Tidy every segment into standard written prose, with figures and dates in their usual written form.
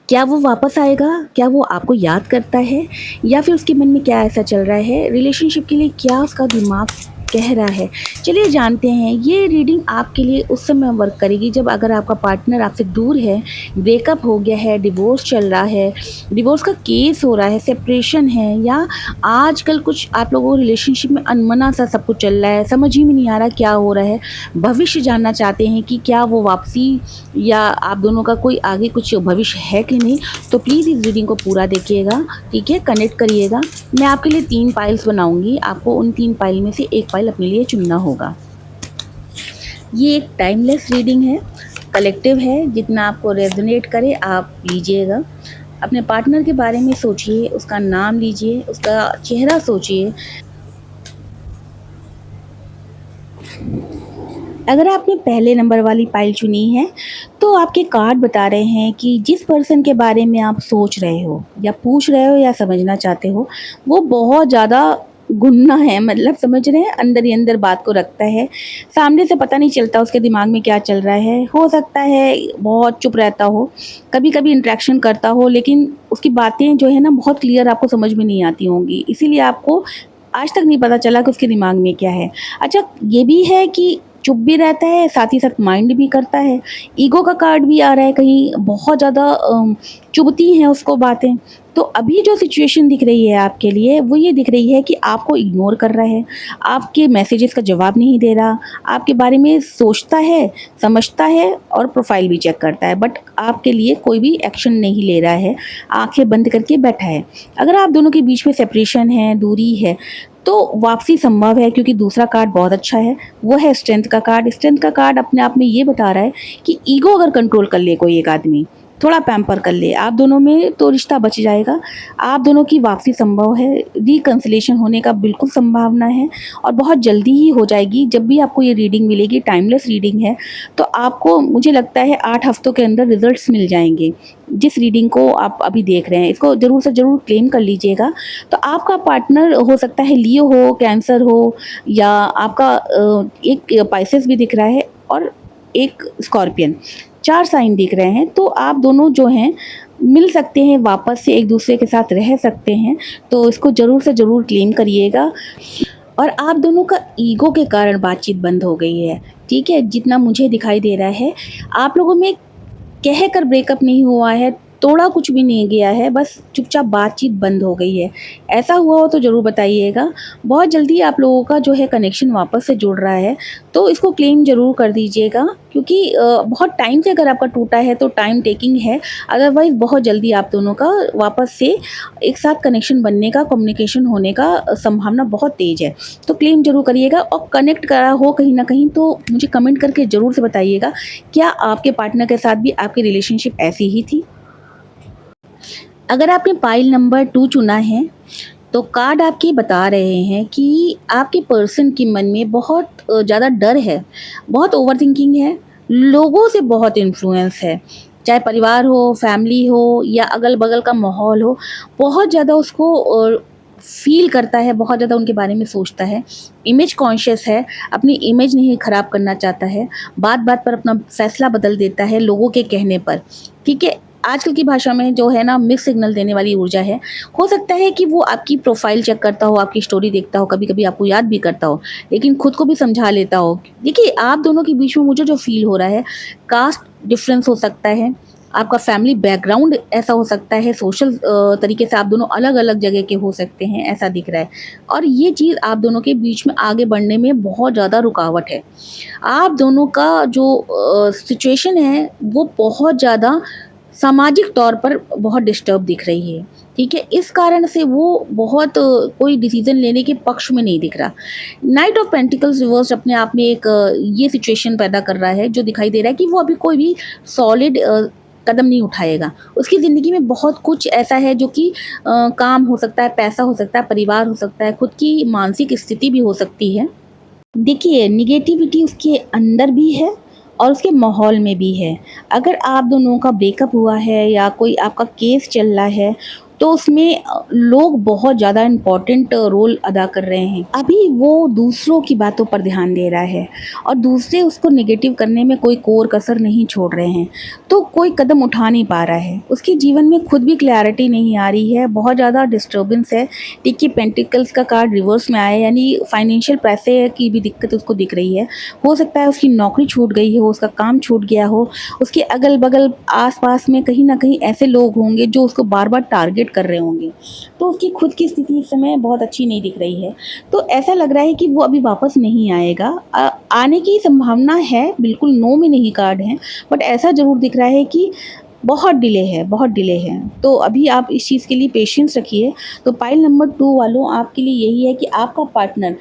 क्या वो वापस आएगा? क्या वो आपको याद करता है? या फिर उसके मन में क्या ऐसा चल रहा है? रिलेशनशिप के लिए क्या उसका दिमाग कह रहा है? चलिए जानते हैं। ये रीडिंग आपके लिए उस समय वर्क करेगी जब अगर आपका पार्टनर आपसे दूर है, ब्रेकअप हो गया है, डिवोर्स चल रहा है, डिवोर्स का केस हो रहा है, सेपरेशन है, या आजकल कुछ आप लोगों को रिलेशनशिप में अनमना सा सब कुछ चल रहा है, समझ ही में नहीं आ रहा क्या हो रहा है। भविष्य जानना चाहते हैं कि क्या वो वापसी या आप दोनों का कोई आगे कुछ भविष्य है कि नहीं, तो प्लीज़ इस रीडिंग को पूरा देखिएगा, ठीक है? कनेक्ट करिएगा। मैं आपके लिए 3 पाइल्स बनाऊंगी, आपको उन 3 पाइल में से एक पाइल अपने लिए चुनना होगा। ये एक टाइमलेस रीडिंग है, कलेक्टिव है, जितना आपको रेजोनेट करे आप लीजिएगा। अपने पार्टनर के बारे में सोचिए, उसका नाम लीजिए, उसका चेहरा सोचिए। अगर आपने पहले नंबर वाली पाइल चुनी है तो आपके कार्ड बता रहे हैं कि जिस पर्सन के बारे में आप सोच रहे हो या पूछ रहे हो या समझना चाहते हो, वो बहुत ज़्यादा गुन्ना है, मतलब समझ रहे हैं, अंदर ही अंदर बात को रखता है। सामने से पता नहीं चलता उसके दिमाग में क्या चल रहा है। हो सकता है बहुत चुप रहता हो, कभी कभी इंटरेक्शन करता हो, लेकिन उसकी बातें जो है ना बहुत क्लियर आपको समझ में नहीं आती होंगी, इसीलिए आपको आज तक नहीं पता चला कि उसके दिमाग में क्या है। अच्छा, ये भी है कि चुप भी रहता है, साथ ही साथ माइंड भी करता है। ईगो का कार्ड भी आ रहा है, कहीं बहुत ज़्यादा चुभती हैं उसको बातें। तो अभी जो सिचुएशन दिख रही है आपके लिए वो ये दिख रही है कि आपको इग्नोर कर रहा है, आपके मैसेजेस का जवाब नहीं दे रहा, आपके बारे में सोचता है, समझता है और प्रोफाइल भी चेक करता है, बट आपके लिए कोई भी एक्शन नहीं ले रहा है, आंखें बंद करके बैठा है। अगर आप दोनों के बीच में सेपरेशन है, दूरी है, तो वापसी संभव है, क्योंकि दूसरा कार्ड बहुत अच्छा है, वो है स्ट्रेंथ का कार्ड। स्ट्रेंथ का कार्ड अपने आप में ये बता रहा है कि ईगो अगर कंट्रोल कर ले कोई एक आदमी, थोड़ा पैम्पर कर ले आप दोनों में, तो रिश्ता बच जाएगा। आप दोनों की वापसी संभव है, रिकन्सिलेशन होने का बिल्कुल संभावना है, और बहुत जल्दी ही हो जाएगी। जब भी आपको ये रीडिंग मिलेगी, टाइमलेस रीडिंग है, तो आपको मुझे लगता है 8 हफ्तों के अंदर रिजल्ट्स मिल जाएंगे। जिस रीडिंग को आप अभी देख रहे हैं, इसको ज़रूर से ज़रूर क्लेम कर लीजिएगा। तो आपका पार्टनर हो सकता है लियो हो, कैंसर हो, या आपका एक पाइसेस भी दिख रहा है और एक स्कॉर्पियन, 4 साइन दिख रहे हैं। तो आप दोनों जो हैं मिल सकते हैं, वापस से एक दूसरे के साथ रह सकते हैं। तो इसको ज़रूर से ज़रूर क्लेम करिएगा। और आप दोनों का ईगो के कारण बातचीत बंद हो गई है, ठीक है? जितना मुझे दिखाई दे रहा है, आप लोगों में कह कर ब्रेकअप नहीं हुआ है, तोड़ा कुछ भी नहीं गया है, बस चुपचाप बातचीत बंद हो गई है। ऐसा हुआ हो तो ज़रूर बताइएगा। बहुत जल्दी आप लोगों का जो है कनेक्शन वापस से जुड़ रहा है, तो इसको क्लेम ज़रूर कर दीजिएगा, क्योंकि बहुत टाइम से अगर आपका टूटा है तो टाइम टेकिंग है। अदरवाइज़ बहुत जल्दी आप दोनों का वापस से एक साथ कनेक्शन बनने का, कम्युनिकेशन होने का संभावना बहुत तेज़ है। तो क्लेम ज़रूर करिएगा, और कनेक्ट करा हो कहीं ना कहीं तो मुझे कमेंट करके ज़रूर से बताइएगा, क्या आपके पार्टनर के साथ भी आपकी रिलेशनशिप ऐसी ही थी? अगर आपने पाइल नंबर 2 चुना है, तो कार्ड आपके बता रहे हैं कि आपके पर्सन के मन में बहुत ज़्यादा डर है, बहुत ओवरथिंकिंग है, लोगों से बहुत इन्फ्लुएंस है, चाहे परिवार हो, फैमिली हो, या अगल-बगल का माहौल हो, बहुत ज़्यादा उसको फ़ील करता है, बहुत ज़्यादा उनके बारे में सोचता है, इमेज कॉन्शियस है, अपनी इमेज नहीं ख़राब करना चाहता है, बात-बात पर अपना फ़ैसला बदल देता है लोगों के कहने पर, ठीक है? आजकल की भाषा में जो है ना, मिक्स सिग्नल देने वाली ऊर्जा है। हो सकता है कि वो आपकी प्रोफाइल चेक करता हो, आपकी स्टोरी देखता हो, कभी-कभी आपको याद भी करता हो, लेकिन खुद को भी समझा लेता हो। देखिए, आप दोनों के बीच में मुझे जो फ़ील हो रहा है, कास्ट डिफ़रेंस हो सकता है, आपका फैमिली बैकग्राउंड ऐसा हो सकता है, सोशल तरीके से आप दोनों अलग-अलग जगह के हो सकते हैं, ऐसा दिख रहा है। और ये चीज़ आप दोनों के बीच में आगे बढ़ने में बहुत ज़्यादा रुकावट है। आप दोनों का जो सिचुएशन है, वो बहुत ज़्यादा सामाजिक तौर पर बहुत डिस्टर्ब दिख रही है, ठीक है? इस कारण से वो बहुत कोई डिसीज़न लेने के पक्ष में नहीं दिख रहा। नाइट ऑफ पेंटिकल्स रिवर्स अपने आप में एक ये सिचुएशन पैदा कर रहा है, जो दिखाई दे रहा है कि वो अभी कोई भी सॉलिड कदम नहीं उठाएगा। उसकी ज़िंदगी में बहुत कुछ ऐसा है जो कि काम हो सकता है, पैसा हो सकता है, परिवार हो सकता है, खुद की मानसिक स्थिति भी हो सकती है। देखिए, नेगेटिविटी उसके अंदर भी है और उसके माहौल में भी है। अगर आप दोनों का ब्रेकअप हुआ है या कोई आपका केस चल रहा है, तो उसमें लोग बहुत ज़्यादा इम्पोर्टेंट रोल अदा कर रहे हैं। अभी वो दूसरों की बातों पर ध्यान दे रहा है और दूसरे उसको नेगेटिव करने में कोई कोर कसर नहीं छोड़ रहे हैं, तो कोई कदम उठा नहीं पा रहा है। उसके जीवन में खुद भी क्लैरिटी नहीं आ रही है, बहुत ज़्यादा डिस्टर्बेंस है। देखिए पेंटिकल्स का कार्ड रिवर्स में आया है, यानी फाइनेंशियल पैसे की भी दिक्कत उसको दिख रही है। हो सकता है उसकी नौकरी छूट गई हो, उसका काम छूट गया हो, उसके अगल-बगल आस-पास में कहीं न कहीं ऐसे लोग होंगे जो उसको बार-बार टारगेट कर रहे होंगे। तो उसकी खुद की स्थिति इस समय बहुत अच्छी नहीं दिख रही है। तो ऐसा लग रहा है कि वो अभी वापस नहीं आएगा। आने की संभावना है, बिल्कुल नो में नहीं कार्ड है, बट ऐसा ज़रूर दिख रहा है कि बहुत डिले है, बहुत डिले है। तो अभी आप इस चीज़ के लिए पेशेंस रखिए। तो पाइल नंबर 2 वालों, आपके लिए यही है कि आपका पार्टनर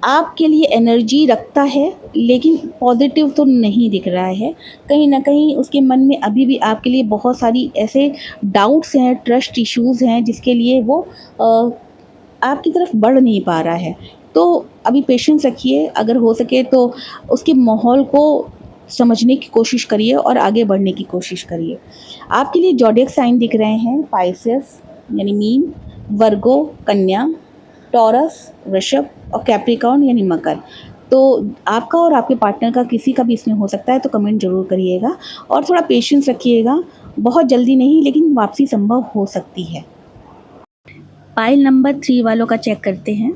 आपके लिए एनर्जी रखता है, लेकिन पॉजिटिव तो नहीं दिख रहा है। कहीं न कहीं उसके मन में अभी भी आपके लिए बहुत सारी ऐसे डाउट्स हैं, ट्रस्ट इश्यूज़ हैं, जिसके लिए वो आपकी तरफ बढ़ नहीं पा रहा है। तो अभी पेशेंस रखिए, अगर हो सके तो उसके माहौल को समझने की कोशिश करिए और आगे बढ़ने की कोशिश करिए। आपके लिए ज़ोडिएक साइन दिख रहे हैं पाइसेस यानी मीन, वर्गो कन्या, टॉरस वृषभ और कैप्रिकॉर्न यानी मकर। तो आपका और आपके पार्टनर का किसी का भी इसमें हो सकता है, तो कमेंट ज़रूर करिएगा और थोड़ा पेशेंस रखिएगा। बहुत जल्दी नहीं, लेकिन वापसी संभव हो सकती है। पाइल नंबर 3 वालों का चेक करते हैं।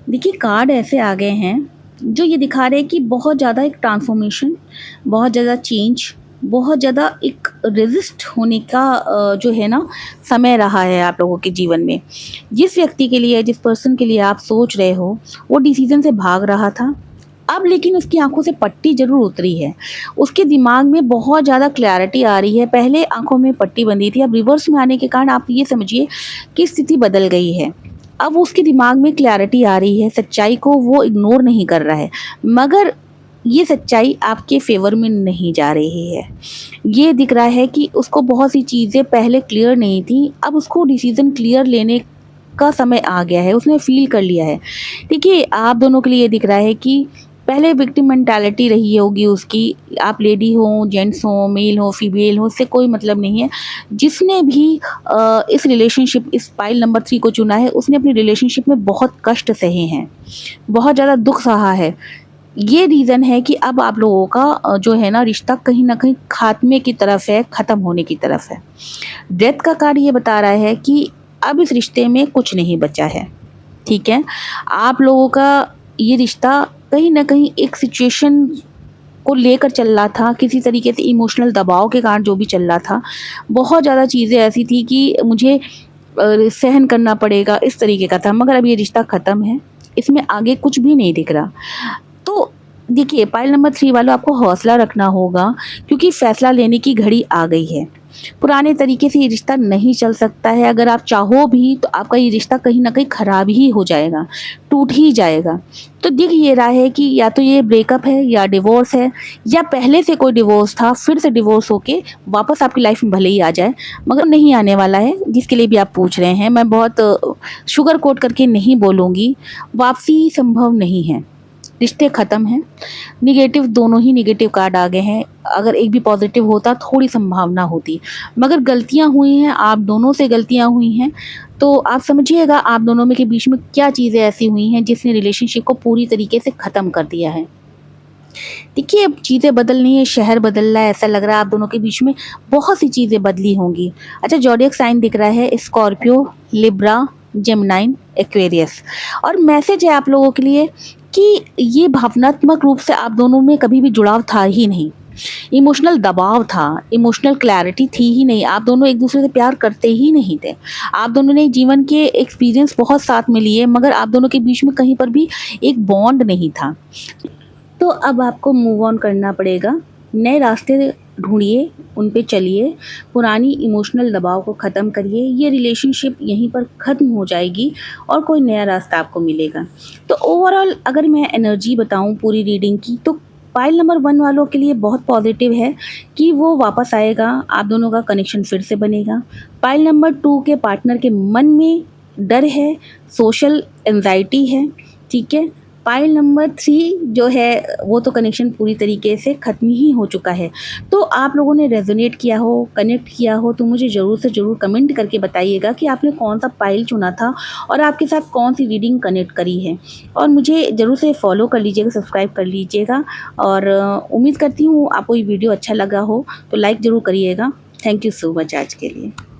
देखिए कार्ड ऐसे आ गए हैं जो ये दिखा रहे हैं कि बहुत ज़्यादा एक ट्रांसफॉर्मेशन, बहुत ज़्यादा चेंज, बहुत ज़्यादा एक रेजिस्ट होने का जो है ना समय रहा है आप लोगों के जीवन में। जिस व्यक्ति के लिए, जिस पर्सन के लिए आप सोच रहे हो, वो डिसीजन से भाग रहा था। अब लेकिन उसकी आंखों से पट्टी ज़रूर उतरी है। उसके दिमाग में बहुत ज़्यादा क्लैरिटी आ रही है। पहले आंखों में पट्टी बंधी थी, अब रिवर्स में आने के कारण आप ये समझिए कि स्थिति बदल गई है। अब उसके दिमाग में क्लैरिटी आ रही है, सच्चाई को वो इग्नोर नहीं कर रहा है, मगर ये सच्चाई आपके फ़ेवर में नहीं जा रही है। ये दिख रहा है कि उसको बहुत सी चीज़ें पहले क्लियर नहीं थी, अब उसको डिसीज़न क्लियर लेने का समय आ गया है, उसने फ़ील कर लिया है। देखिए, आप दोनों के लिए ये दिख रहा है कि पहले विक्टिम मेंटालिटी रही होगी उसकी, आप लेडी हो, जेंट्स हो, मेल हो, फीमेल हो, इससे कोई मतलब नहीं है। जिसने भी इस रिलेशनशिप, इस पाइल नंबर 3 को चुना है, उसने अपनी रिलेशनशिप में बहुत कष्ट सहे हैं, बहुत ज़्यादा दुःख सहा है। ये रीज़न है कि अब आप लोगों का जो है ना रिश्ता कहीं न कहीं खात्मे की तरफ है, ख़त्म होने की तरफ है। डेथ का कार्ड ये बता रहा है कि अब इस रिश्ते में कुछ नहीं बचा है, ठीक है? आप लोगों का ये रिश्ता कहीं न कहीं एक सिचुएशन को लेकर चल रहा था, किसी तरीके से इमोशनल दबाव के कारण जो भी चल रहा था। बहुत ज़्यादा चीज़ें ऐसी थी कि मुझे सहन करना पड़ेगा, इस तरीके का था, मगर अब ये रिश्ता ख़त्म है, इसमें आगे कुछ भी नहीं दिख रहा। तो देखिए पाइल नंबर 3 वालों, आपको हौसला रखना होगा, क्योंकि फ़ैसला लेने की घड़ी आ गई है। पुराने तरीके से ये रिश्ता नहीं चल सकता है। अगर आप चाहो भी तो आपका ये रिश्ता कहीं न कहीं ख़राब ही हो जाएगा, टूट ही जाएगा। तो दिख ये रहा है कि या तो ये ब्रेकअप है या डिवोर्स है, या पहले से कोई डिवोर्स था, फिर से डिवोर्स होके वापस आपकी लाइफ़ में भले ही आ जाए, मगर नहीं आने वाला है, जिसके लिए भी आप पूछ रहे हैं। मैं बहुत शुगर कोट करके नहीं बोलूँगी, वापसी संभव नहीं है। रिश्ते ख़त्म हैं। नेगेटिव, दोनों ही नेगेटिव कार्ड आ गए हैं। अगर एक भी पॉजिटिव होता थोड़ी संभावना होती, मगर गलतियाँ हुई हैं, आप दोनों से गलतियाँ हुई हैं। तो आप समझिएगा आप दोनों में के बीच में क्या चीज़ें ऐसी हुई हैं जिसने रिलेशनशिप को पूरी तरीके से ख़त्म कर दिया है। देखिए अब चीज़ें बदल रही हैं, शहर बदल रहा है, ऐसा लग रहा है आप दोनों के बीच में बहुत सी चीज़ें बदली होंगी। अच्छा, ज़ोडिएक साइन दिख रहा है स्कॉर्पियो, लिब्रा, जेमिनी, एक्वेरियस, और मैसेज है आप लोगों के लिए कि ये भावनात्मक रूप से आप दोनों में कभी भी जुड़ाव था ही नहीं। इमोशनल दबाव था, इमोशनल क्लैरिटी थी ही नहीं, आप दोनों एक दूसरे से प्यार करते ही नहीं थे। आप दोनों ने जीवन के एक्सपीरियंस बहुत साथ में लिए, मगर आप दोनों के बीच में कहीं पर भी एक बॉन्ड नहीं था। तो अब आपको मूव ऑन करना पड़ेगा, नए रास्ते ढूंढिए, उन पे चलिए, पुरानी इमोशनल दबाव को ख़त्म करिए। ये रिलेशनशिप यहीं पर ख़त्म हो जाएगी और कोई नया रास्ता आपको मिलेगा। तो ओवरऑल अगर मैं एनर्जी बताऊं पूरी रीडिंग की, तो पाइल नंबर 1 वालों के लिए बहुत पॉजिटिव है कि वो वापस आएगा, आप दोनों का कनेक्शन फिर से बनेगा। पाइल नंबर 2 के पार्टनर के मन में डर है, सोशल एंजाइटी है, ठीक है, पाइल नंबर 3 जो है वो तो कनेक्शन पूरी तरीके से ख़त्म ही हो चुका है। तो आप लोगों ने रेजोनेट किया हो, कनेक्ट किया हो तो मुझे ज़रूर से ज़रूर कमेंट करके बताइएगा कि आपने कौन-सा पाइल चुना था और आपके साथ कौन-सी रीडिंग कनेक्ट करी है। और मुझे ज़रूर से फॉलो कर लीजिएगा, सब्सक्राइब कर लीजिएगा और उम्मीद करती हूँ आपको ये वीडियो अच्छा लगा हो तो लाइक ज़रूर करिएगा। थैंक यू सो मच आज के लिए।